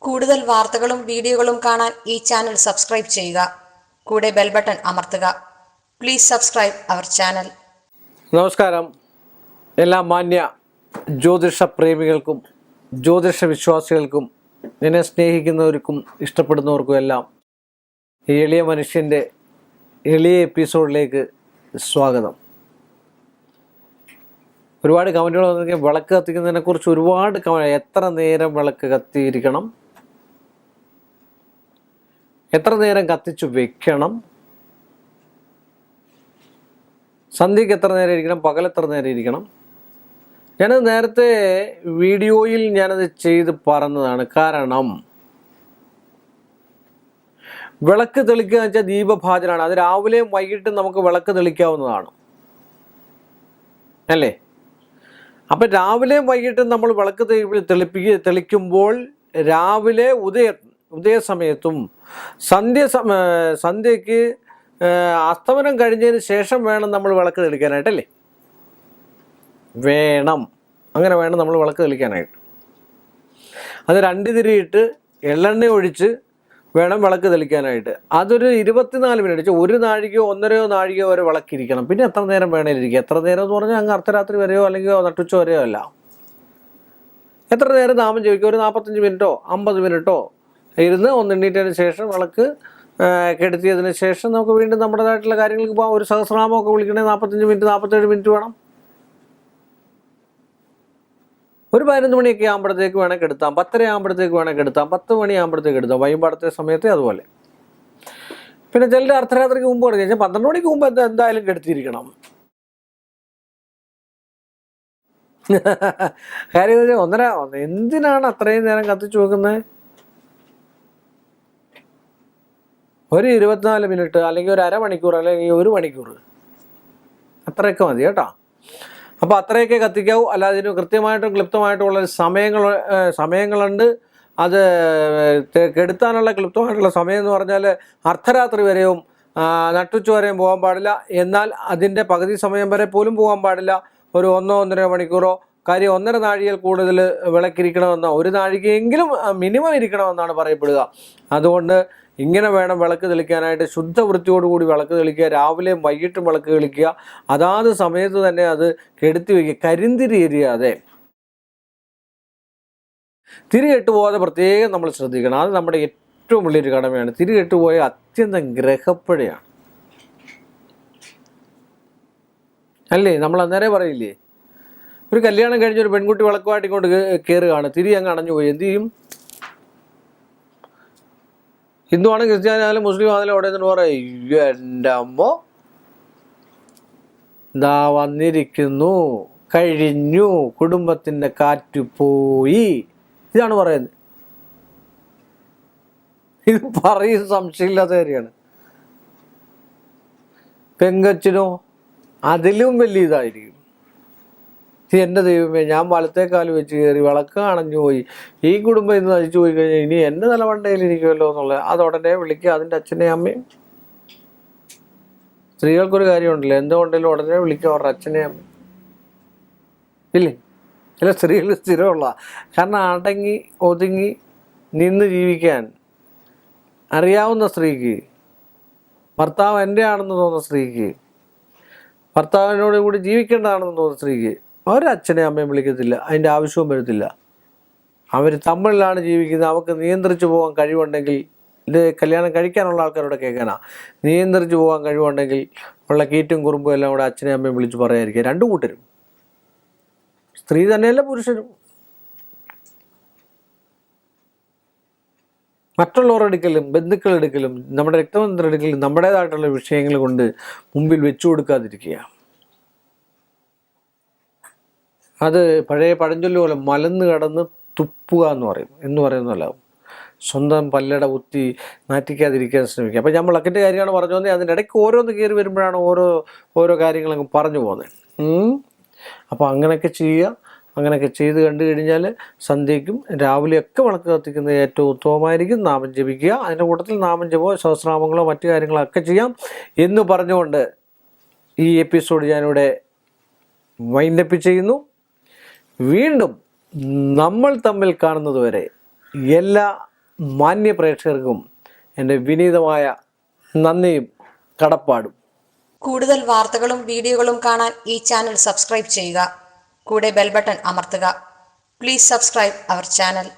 കൂടുതൽ വാർത്തകളും വീഡിയോകളും കാണാൻ ഈ ചാനൽ സബ്സ്ക്രൈബ് ചെയ്യുക. കൂടെ ബെൽ ബട്ടൺ അമർത്തുക. Please subscribe our channel. നമസ്കാരം. എല്ലാ മാന്യ ജ്യോതിഷ പ്രേമികൾക്കും ജ്യോതിഷ വിശ്വാസികൾക്കും എന്നെ സ്നേഹിക്കുന്നവർക്കും ഇഷ്ടപ്പെടുന്നവർക്കും എല്ലാം ഈ എളിയ മനുഷ്യൻ്റെ എളിയ എപ്പിസോഡിലേക്ക് സ്വാഗതം. ഒരുപാട് കമൻറ്റുകൾ വന്നിരിക്കും. വിളക്ക് കത്തിക്കുന്നതിനെക്കുറിച്ച് ഒരുപാട് എത്ര നേരം വിളക്ക് കത്തിയിരിക്കണം, എത്ര നേരം കത്തിച്ചു വെക്കണം, സന്ധ്യയ്ക്ക് എത്ര നേരം ഇരിക്കണം, പകൽ എത്ര നേരം ഇരിക്കണം. ഞാനത് നേരത്തെ വീഡിയോയിൽ ഞാനത് ചെയ്ത് പറഞ്ഞതാണ്. കാരണം വിളക്ക് തെളിക്കുക എന്ന് വെച്ചാൽ ദീപഭാജനാണ്. അത് രാവിലെയും വൈകിട്ടും നമുക്ക് വിളക്ക് തെളിക്കാവുന്നതാണ് അല്ലേ? അപ്പം രാവിലെയും വൈകിട്ടും നമ്മൾ വിളക്ക് തെളിക്കുമ്പോൾ രാവിലെ ഉദയസമയത്തും സന്ധ്യയ്ക്ക് അസ്തമനം കഴിഞ്ഞതിന് ശേഷം വേണം നമ്മൾ വിളക്ക് തെളിക്കാനായിട്ടല്ലേ? അങ്ങനെ വേണം നമ്മൾ വിളക്ക് തെളിക്കാനായിട്ട്. അത് 2 തിരിയിട്ട് എള്ളെണ്ണ ഒഴിച്ച് വേണം വിളക്ക് തെളിക്കാനായിട്ട്. അതൊരു 24 മിനിറ്റ്, 1 നാഴികയോ 1.5 നാഴികയോ വരെ വിളക്കിരിക്കണം. പിന്നെ എത്ര നേരം വേണേലിരിക്കുക. എത്ര നേരം എന്ന് പറഞ്ഞാൽ അങ്ങ് അർദ്ധരാത്രി വരെയോ അല്ലെങ്കിൽ നട്ടുച്ച വരെയോ അല്ല. എത്ര നേരം നാമം ജപിക്കുക, ഒരു 45 മിനിറ്റോ 50 മിനിറ്റോ ഇരുന്ന് എണ്ണീറ്റതിന് ശേഷം വിളക്ക് കെടുത്തിയതിന് ശേഷം നമുക്ക് വീണ്ടും നമ്മുടേതായിട്ടുള്ള കാര്യങ്ങൾക്ക് പോകാം. ഒരു സഹസ്രനാമമൊക്കെ വിളിക്കണമെങ്കിൽ 45 മിനിറ്റ് 47 മിനിറ്റ് വേണം. ഒരു 11 മണിയൊക്കെ ആകുമ്പോഴത്തേക്ക് വേണമെങ്കിൽ കെടുത്താം, 10:30 ആകുമ്പോഴത്തേക്ക് വേണമെങ്കിൽ കെടുത്താം, 10 മണി ആകുമ്പോഴത്തേക്ക് എടുത്താം, വൈകുന്നേരത്തെ സമയത്ത് അതുപോലെ. പിന്നെ ചിലർ അർദ്ധരാത്രിക്ക് മുമ്പ് കിടക്കുക, 12 മണിക്ക് മുമ്പ് എന്തായാലും കെടുത്തിയിരിക്കണം. കാര്യം എന്തിനാണ് അത്രയും നേരം കത്തിച്ചു വെക്കുന്നത്? ഒരു 24 മിനിറ്റ് അല്ലെങ്കിൽ ഒരു അരമണിക്കൂർ അല്ലെങ്കിൽ 1 മണിക്കൂർ അത്രയൊക്കെ മതി കേട്ടോ. അപ്പോൾ അത്രയൊക്കെ കത്തിക്കാവൂ. അല്ലാതെ ഇതിന് കൃത്യമായിട്ടും ക്ലിപ്തമായിട്ടുള്ള സമയങ്ങളുണ്ട്. അത് കെടുത്താനുള്ള ക്ലിപ്തമായിട്ടുള്ള സമയം എന്ന് പറഞ്ഞാൽ അർദ്ധരാത്രി വരെയും നട്ടുച്ച വരെയും പോകാൻ പാടില്ല. എന്നാൽ അതിൻ്റെ പകുതി സമയം വരെ പോലും പോകാൻ പാടില്ല. ഒരു 1-1.5 മണിക്കൂറോ, കാര്യം 1.5 നാഴികയിൽ കൂടുതൽ വിളക്കിരിക്കണമെന്നോ, 1 നാഴികയെങ്കിലും മിനിമം ഇരിക്കണമെന്നാണ് പറയപ്പെടുക. അതുകൊണ്ട് ഇങ്ങനെ വേണം വിളക്ക് തെളിക്കാനായിട്ട്. ശുദ്ധവൃത്തിയോടുകൂടി വിളക്ക് തെളിക്കുക. രാവിലെയും വൈകിട്ടും വിളക്ക് തെളിക്കുക. അതാത് സമയത്ത് തന്നെ അത് കെടുത്തി വയ്ക്കുക. കരിന്തിരി എരിയാതെ, തിരി കെട്ടുപോകാതെ പ്രത്യേകം നമ്മൾ ശ്രദ്ധിക്കണം. അത് നമ്മുടെ ഏറ്റവും വലിയൊരു കടമയാണ്. തിരി കെട്ടുപോയ അത്യന്തം ഗ്രഹപ്പഴയാണ് അല്ലേ? നമ്മൾ അന്നേരം പറയില്ലേ, ഒരു കല്യാണം കഴിഞ്ഞ ഒരു പെൺകുട്ടി വിളക്കുമായിട്ട് ഇങ്ങോട്ട് കയറുകയാണ്, തിരി അങ്ങ് അണഞ്ഞു പോയി, എന്ത് ചെയ്യും? ഹിന്ദു ആണെങ്കിലും ക്രിസ്ത്യാനായാലും മുസ്ലിം ആണെങ്കിലും അവിടെ നിന്ന് പറയും, എൻ്റെ അമ്മോ ദാ വന്നിരിക്കുന്നു, കഴിഞ്ഞു, കുടുംബത്തിൻ്റെ കാറ്റ് പോയി. ഇതാണ് പറയുന്നത്. ഇത് പറയും സംശയമില്ലാത്ത കാര്യമാണ്. പെങ്കച്ചിനോ അതിലും വലിയ ഇതായിരിക്കും. എൻ്റെ ദൈവമേ, ഞാൻ വലത്തേക്കാല് വെച്ച് കയറി, വിളക്ക് അണഞ്ഞു പോയി, ഈ കുടുംബം ഇന്ന് നശിച്ചു പോയി കഴിഞ്ഞാൽ ഇനി എൻ്റെ തലമണ്ടയിലിരിക്കുമല്ലോ എന്നുള്ളത്. അത് ഉടനെ വിളിക്കുക അതിൻ്റെ അച്ഛനെയും അമ്മയും. സ്ത്രീകൾക്കൊരു കാര്യമുണ്ടല്ലോ, എന്തുകൊണ്ടെങ്കിലും ഉടനെ വിളിക്കുക അവരുടെ അച്ഛനെയും അമ്മയും. ഇല്ലേ? ചില സ്ത്രീകൾ സ്ഥിരമുള്ള, കാരണം അടങ്ങി ഒതുങ്ങി നിന്ന് ജീവിക്കാൻ അറിയാവുന്ന സ്ത്രീക്ക്, ഭർത്താവ് എൻ്റെ ആണെന്ന് തോന്നുന്ന സ്ത്രീക്ക്, ഭർത്താവിനോട് കൂടി ജീവിക്കേണ്ടതാണെന്ന് തോന്നുന്ന സ്ത്രീക്ക് ഒരച്ഛനെ അമ്മയും വിളിക്കത്തില്ല. അതിൻ്റെ ആവശ്യവും വരത്തില്ല. അവർ തമ്മിലാണ് ജീവിക്കുന്നത്. അവർക്ക് നിയന്ത്രിച്ചു പോകാൻ കഴിവുണ്ടെങ്കിൽ, ഇത് കല്യാണം കഴിക്കാനുള്ള ആൾക്കാരോടെ കേൾക്കാനാ, നിയന്ത്രിച്ചു പോകാൻ കഴിവുണ്ടെങ്കിൽ ഉള്ള കീറ്റും കുറുമ്പും എല്ലാം കൂടെ അച്ഛനെ അമ്മയും വിളിച്ച് പറയാതിരിക്കുക. 2 കൂട്ടരും, സ്ത്രീ തന്നെയല്ല പുരുഷനും. മറ്റുള്ളവരുടെ അടുക്കലും ബന്ധുക്കളെടുക്കലും നമ്മുടെ രക്തബന്ധുക്കളെടുക്കലും നമ്മുടേതായിട്ടുള്ള വിഷയങ്ങൾ കൊണ്ട് മുമ്പിൽ വെച്ചു കൊടുക്കാതിരിക്കുക. അത് പഴയ പഴഞ്ചൊല്ലു പോലെ മലന്ന് കടന്ന് തുപ്പുക എന്ന് പറയുന്നതല്ല. സ്വന്തം പല്ലട കുത്തി നാറ്റിക്കാതിരിക്കാൻ ശ്രമിക്കുക. അപ്പം ഞാൻ വിളക്കിൻ്റെ കാര്യമാണ് പറഞ്ഞു വന്നത്. അതിൻ്റെ ഇടയ്ക്ക് ഓരോന്ന് കയറി വരുമ്പോഴാണ് ഓരോ കാര്യങ്ങളങ്ങ് പറഞ്ഞു പോകുന്നത്. അപ്പോൾ അങ്ങനെയൊക്കെ ചെയ്യുക. അങ്ങനെയൊക്കെ ചെയ്ത് കണ്ടു കഴിഞ്ഞാൽ സന്ധ്യയ്ക്കും രാവിലെയൊക്കെ വിളക്ക് കത്തിക്കുന്നത് ഏറ്റവും ഉത്തമമായിരിക്കും. നാമം ജപിക്കുക. അതിൻ്റെ കൂട്ടത്തിൽ നാമം ജപമോ സഹസ്രനാമങ്ങളോ മറ്റു കാര്യങ്ങളൊക്കെ ചെയ്യാം എന്ന് പറഞ്ഞുകൊണ്ട് ഈ എപ്പിസോഡ് ഞാനിവിടെ വൈൻഡപ്പ് ചെയ്യുന്നു. വീണ്ടും നമ്മൾ തമ്മിൽ കാണുന്നതുവരെ എല്ലാ മാന്യ പ്രേക്ഷകർക്കും എൻ്റെ വിനീതമായ നന്ദിയും കടപ്പാടും. കൂടുതൽ വാർത്തകളും വീഡിയോകളും കാണാൻ ഈ ചാനൽ സബ്സ്ക്രൈബ് ചെയ്യുക. കൂടെ ബെൽ ബട്ടൺ അമർത്തുക. Please subscribe our channel.